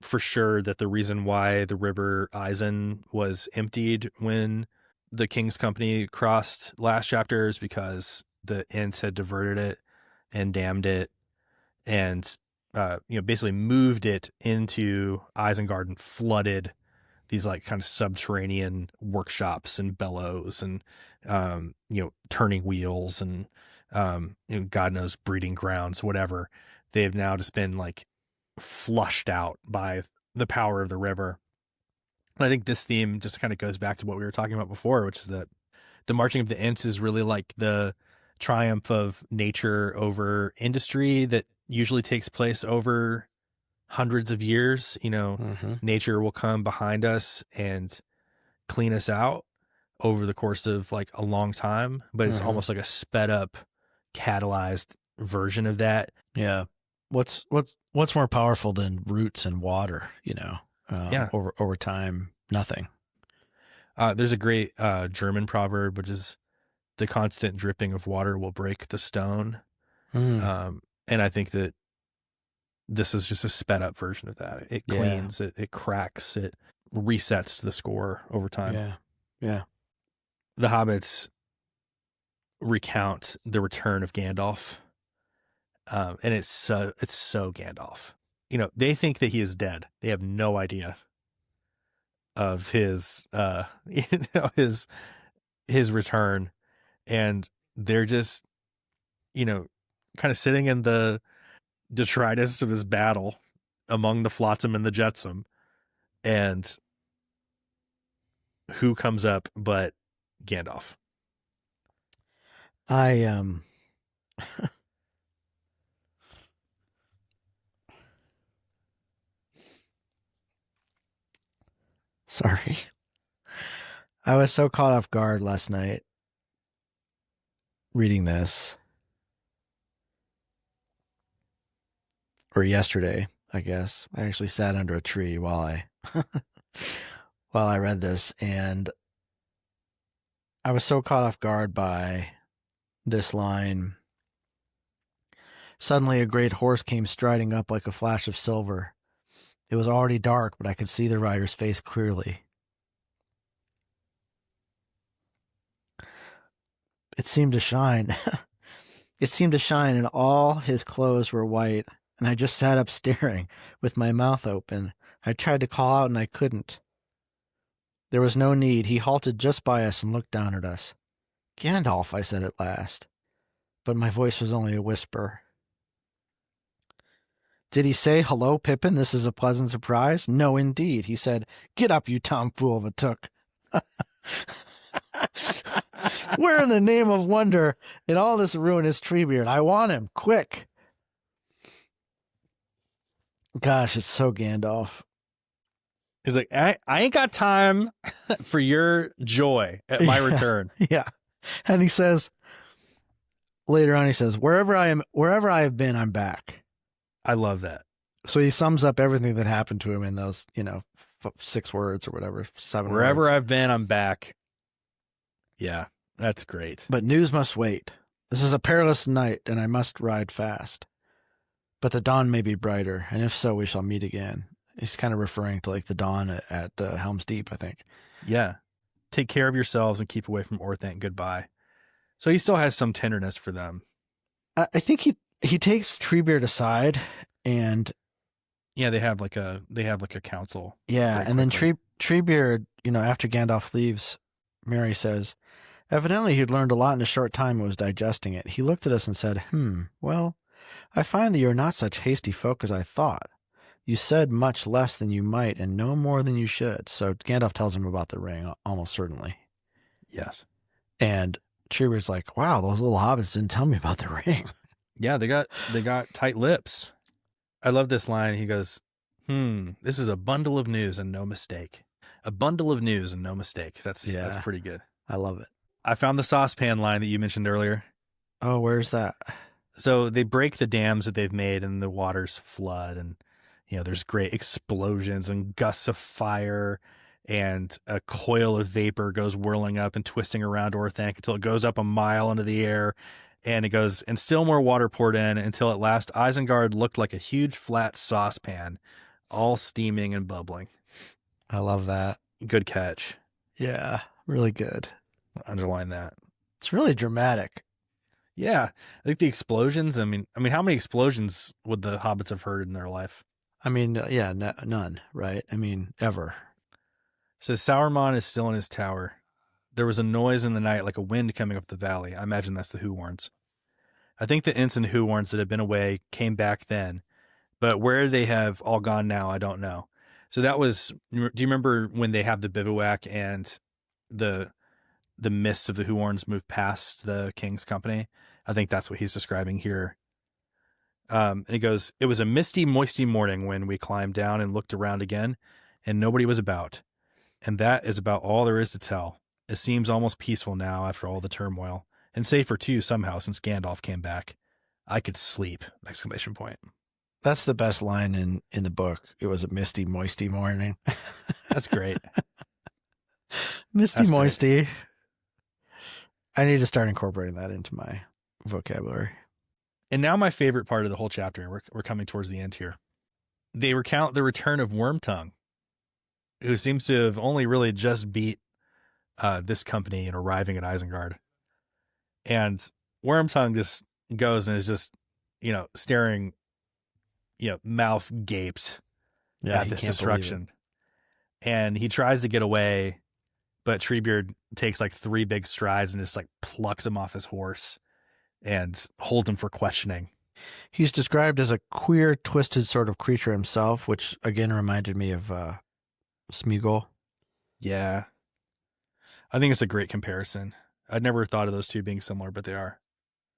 for sure that the reason why the river Isen was emptied when the King's Company crossed last chapter is because the Ents had diverted it and dammed it and, you know, basically moved it into Isengard and flooded these like kind of subterranean workshops and bellows and, you know, turning wheels and, you know, God knows, breeding grounds, whatever. They've now just been like flushed out by the power of the river. And I think this theme just kind of goes back to what we were talking about before, which is that the marching of the Ents is really like the triumph of nature over industry that usually takes place over hundreds of years. You know, nature will come behind us and clean us out over the course of like a long time, but it's almost like a sped up, catalyzed version of that.
Yeah. What's more powerful than roots and water, you know, over time, nothing.
There's a great German proverb, which is the constant dripping of water will break the stone. And I think that this is just a sped up version of that. It cleans, it cracks, it resets the score over time.
Yeah. Yeah.
The hobbits recount the return of Gandalf. And it's so Gandalf. You know, they think that he is dead. They have no idea of his, you know, his return. And they're just, you know, kind of sitting in the detritus of this battle among the Flotsam and the Jetsam. And who comes up but Gandalf?
Sorry. I was so caught off guard last night reading this. Or yesterday, I guess. I actually sat under a tree while I read this, and I was so caught off guard by this line. Suddenly a great horse came striding up like a flash of silver. It was already dark, but I could see the rider's face clearly. It seemed to shine. It seemed to shine, and all his clothes were white, and I just sat up staring, with my mouth open. I tried to call out, and I couldn't. There was no need. He halted just by us and looked down at us. Gandalf, I said at last, but my voice was only a whisper. Did he say, hello, Pippin, this is a pleasant surprise? No, indeed. He said, get up, you tomfool of a took. Where in the name of wonder in all this ruin is Treebeard? I want him, quick. Gosh, it's so Gandalf.
He's like, I ain't got time for your joy at my return.
Yeah. And he says, later on, he says, wherever I have been, I'm back.
I love that.
So he sums up everything that happened to him in those, 6 words or whatever, 7
Wherever
words.
I've been, I'm back. Yeah, that's great.
But news must wait. This is a perilous night, and I must ride fast. But the dawn may be brighter, and if so, we shall meet again. He's kind of referring to like the dawn at Helm's Deep, I think.
Yeah. Take care of yourselves and keep away from Orthanc. Goodbye. So he still has some tenderness for them.
I think he takes Treebeard aside, and
yeah, they have like a council.
Yeah, and then Treebeard, after Gandalf leaves, Merry says, evidently he'd learned a lot in a short time and was digesting it. He looked at us and said, well, I find that you're not such hasty folk as I thought. You said much less than you might and no more than you should. So Gandalf tells him about the ring, almost certainly.
Yes.
And Treebeard's like, wow, those little hobbits didn't tell me about the ring.
Yeah, they got tight lips. I love this line. He goes, this is a bundle of news and no mistake. A bundle of news and no mistake. That's pretty good.
I love it.
I found the saucepan line that you mentioned earlier.
Oh, where's that?
So they break the dams that they've made and the waters flood, and there's great explosions and gusts of fire, and a coil of vapor goes whirling up and twisting around Orthanc until it goes up a mile into the air, and it goes, and still more water poured in until at last Isengard looked like a huge flat saucepan, all steaming and bubbling.
I love that.
Good catch.
Yeah, really good.
Underline that.
It's really dramatic.
Yeah, I think the explosions. I mean, how many explosions would the hobbits have heard in their life?
I mean, yeah, none, right? I mean, ever.
So Saruman is still in his tower. There was a noise in the night like a wind coming up the valley. I imagine that's the Huorns. I think the Ents and Huorns that had been away came back then, but where they have all gone now, I don't know. So that was, do you remember when they have the bivouac and the mists of the Huorns move past the king's company? I think that's what he's describing here. And he goes, it was a misty, moisty morning when we climbed down and looked around again, and nobody was about. And that is about all there is to tell. It seems almost peaceful now after all the turmoil, and safer too somehow since Gandalf came back. I could sleep! !
That's the best line in the book. It was a misty, moisty morning.
That's great.
Misty,
That's
moisty.
Great.
I need to start incorporating that into my vocabulary.
And now my favorite part of the whole chapter, we're coming towards the end here. They recount the return of Wormtongue, who seems to have only really just beat this company in arriving at Isengard. And Wormtongue just goes and is just, staring, mouth gaped at this destruction. And he tries to get away, but Treebeard takes like 3 big strides and just like plucks him off his horse and holds him for questioning.
He's described as a queer, twisted sort of creature himself, which again reminded me of Smeagol.
Yeah. I think it's a great comparison. I'd never thought of those two being similar, but they are.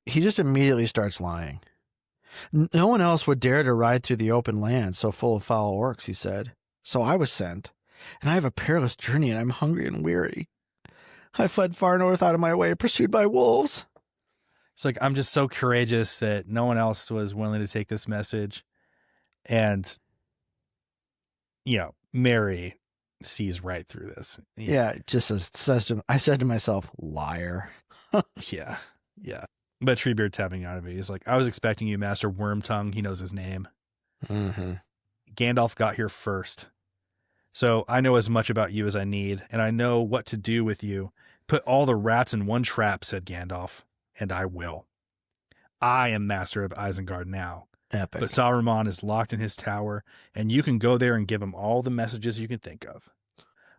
He just immediately starts lying. No one else would dare to ride through the open land so full of foul orcs, he said. So I was sent, and I have a perilous journey, and I'm hungry and weary. I fled far north out of my way, pursued by wolves.
It's like, I'm just so courageous that no one else was willing to take this message. And, Merry sees right through this.
Yeah, just I said to myself, liar.
Yeah. But Treebeard's having out of it. He's like, I was expecting you, Master Wormtongue. He knows his name.
Mm-hmm.
Gandalf got here first. So I know as much about you as I need, and I know what to do with you. Put all the rats in one trap, said Gandalf, and I will. I am master of Isengard now.
Epic.
But Saruman is locked in his tower, and you can go there and give him all the messages you can think of.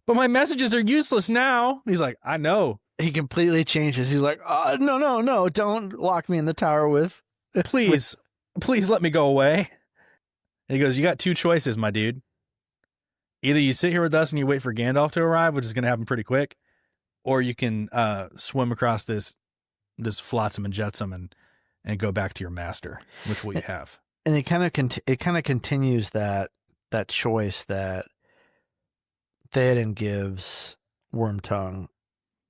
But my messages are useless now. He's like, I know.
He completely changes. He's like, no, don't lock me in the tower with.
Please let me go away. And he goes, you got 2 choices, my dude. Either you sit here with us and you wait for Gandalf to arrive, which is going to happen pretty quick, or you can swim across this Flotsam and Jetsam and go back to your master. Which will you have?
And it kind of continues that choice that Theoden gives Wormtongue.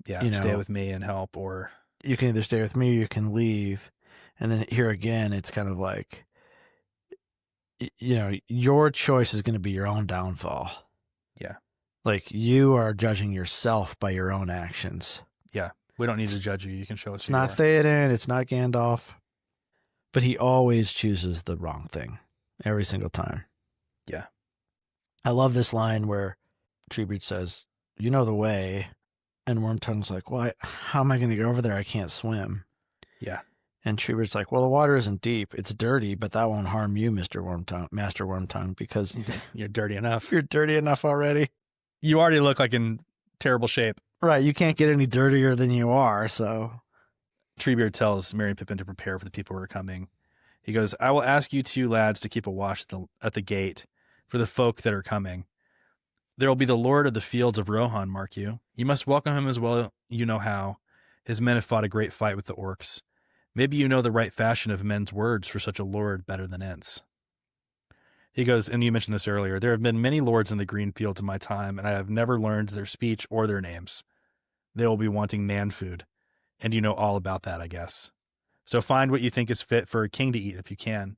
Yeah, stay with me and help, or
you can either stay with me or you can leave. And then here again, it's kind of like, your choice is going to be your own downfall.
Yeah.
Like, you are judging yourself by your own actions.
Yeah. We don't need to judge you. You can show us.
It's not Theoden. It's not Gandalf. But he always chooses the wrong thing every single time.
Yeah.
I love this line where Treebeard says, "You know the way," and Wormtongue's like, "Well, how am I going to get over there? I can't swim."
Yeah.
And Treebeard's like, "Well, the water isn't deep. It's dirty, but that won't harm you, Master Wormtongue, because
You're dirty enough.
you're dirty enough already.
You already look like in terrible shape."
Right, you can't get any dirtier than you are, so."
Treebeard tells Merry and Pippin to prepare for the people who are coming. He goes, "I will ask you two lads to keep a watch at the gate for the folk that are coming. There will be the Lord of the Fields of Rohan, mark you. You must welcome him as well you know how. His men have fought a great fight with the orcs. Maybe you know the right fashion of men's words for such a lord better than Ents." He goes, and you mentioned this earlier, "There have been many lords in the green fields in my time, and I have never learned their speech or their names. They will be wanting man food, and you know all about that, I guess. So find what you think is fit for a king to eat if you can."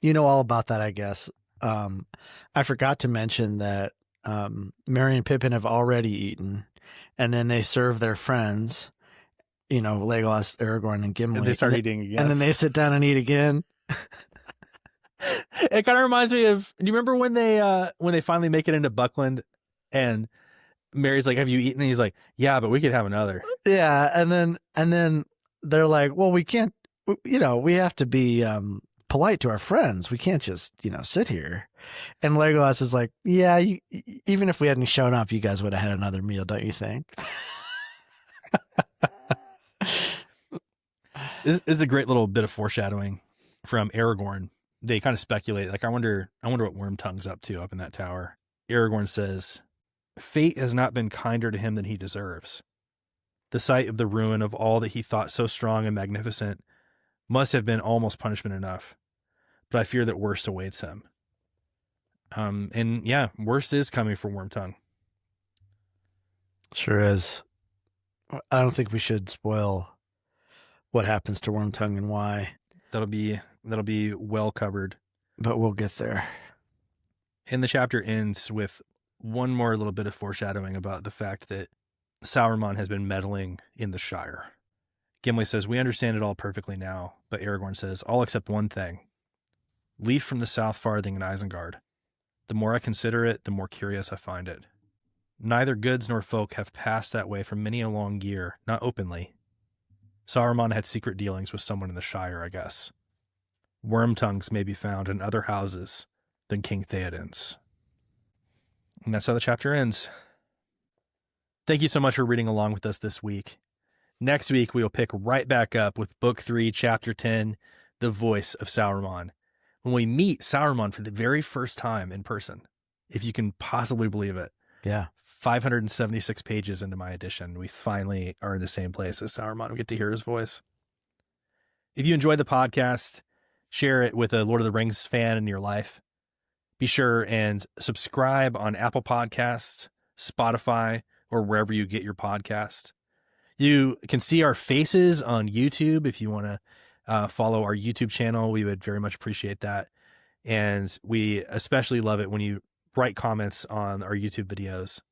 You know all about that, I guess. I forgot to mention that Merry and Pippin have already eaten, and then they serve their friends, Legolas, Aragorn, and Gimli.
And they start eating again.
And then they sit down and eat again.
It kind of reminds me of, do you remember when they finally make it into Buckland and Mary's like, "Have you eaten?" And he's like, "Yeah, but we could have another."
Yeah, and then they're like, "Well, we can't, we have to be polite to our friends. We can't just, sit here." And Legolas is like, "Yeah, even if we hadn't shown up, you guys would have had another meal, don't you think?"
This is a great little bit of foreshadowing from Aragorn. They kind of speculate, like, I wonder what Wormtongue's up to up in that tower. Aragorn says, "Fate has not been kinder to him than he deserves. The sight of the ruin of all that he thought so strong and magnificent must have been almost punishment enough. But I fear that worse awaits him." And yeah, worse is coming for Wormtongue.
Sure is. I don't think we should spoil what happens to Wormtongue and why.
That'll be well covered.
But we'll get there.
And the chapter ends with one more little bit of foreshadowing about the fact that Saruman has been meddling in the Shire. Gimli says, "We understand it all perfectly now," but Aragorn says, "All except one thing. Leaf from the south farthing in Isengard. The more I consider it, the more curious I find it. Neither goods nor folk have passed that way for many a long year, not openly. Saruman had secret dealings with someone in the Shire, I guess. Wormtongues may be found in other houses than King Theoden's." And that's how the chapter ends. Thank you so much for reading along with us this week. Next week, we will pick right back up with Book 3, Chapter 10, The Voice of Saruman, when we meet Saruman for the very first time in person, if you can possibly believe it.
Yeah.
576 pages into my edition, we finally are in the same place as Saruman. We get to hear his voice. If you enjoyed the podcast, share it with a Lord of the Rings fan in your life. Be sure and subscribe on Apple Podcasts, Spotify, or wherever you get your podcast. You can see our faces on YouTube if you want to follow our YouTube channel. We would very much appreciate that. And we especially love it when you write comments on our YouTube videos.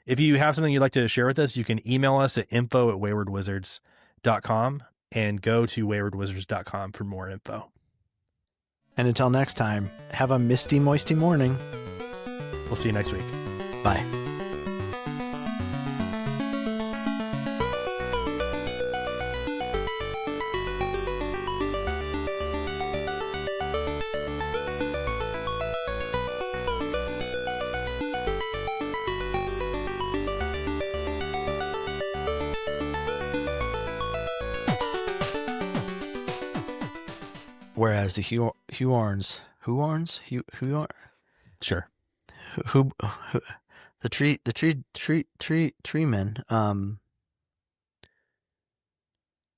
If you have something you'd like to share with us, you can email us at info@waywardwizards.com and go to waywardwizards.com for more info.
And until next time, have a misty, moisty morning.
We'll see you next week.
Bye. Whereas the Huorns,
Sure.
who the treemen,